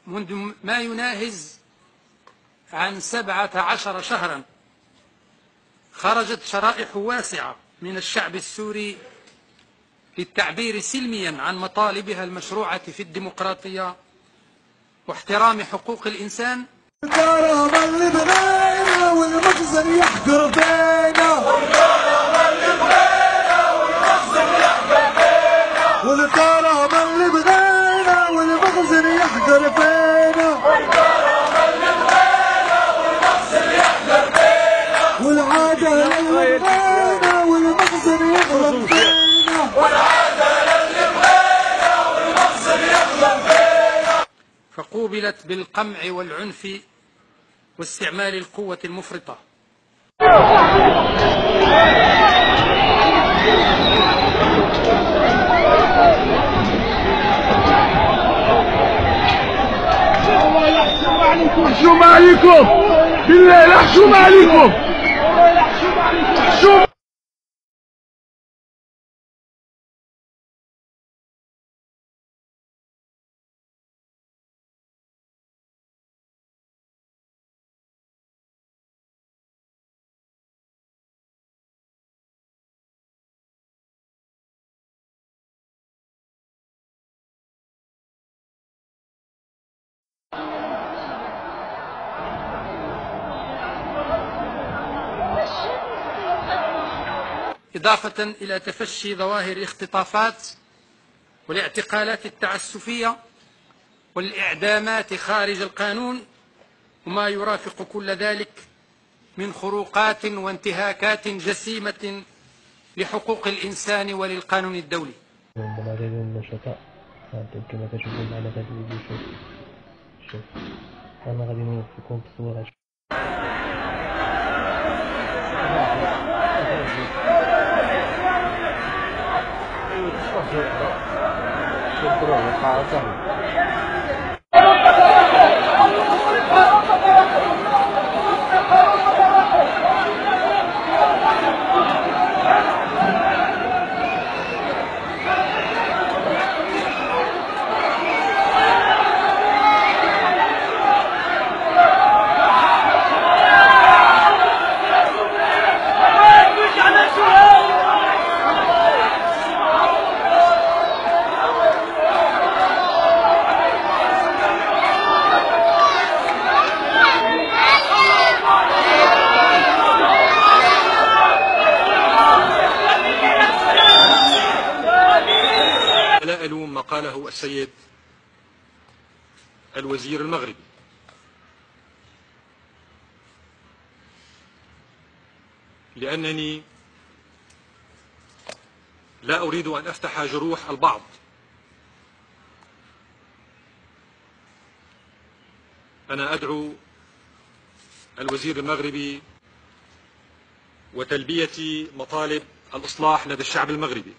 منذ ما يناهز عن 17 شهرا خرجت شرائح واسعة من الشعب السوري للتعبير سلميا عن مطالبها المشروعة في الديمقراطية واحترام حقوق الإنسان. الكرم اللي بغينا والمخزن يحقر فينا، والكرم اللي بغينا والمخزن يحقر فينا، والعدل اللي بغينا والمخزن يخرب فينا، فقوبلت بالقمع والعنف واستعمال القوة المفرطة. حشوم عليكم بالله، حشوم عليكم، حشوم. إضافة إلى تفشي ظواهر الاختطافات والاعتقالات التعسفية والإعدامات خارج القانون وما يرافق كل ذلك من خروقات وانتهاكات جسيمة لحقوق الإنسان وللقانون الدولي. النشطاء كما تشوفون على هذا الفيديو. شوف أنا غادي نوفقكم بصورة. لا ألوم ما قاله السيد الوزير المغربي، لأنني لا أريد أن أفتح جروح البعض. أنا أدعو الوزير المغربي وتلبية مطالب الإصلاح لدى الشعب المغربي.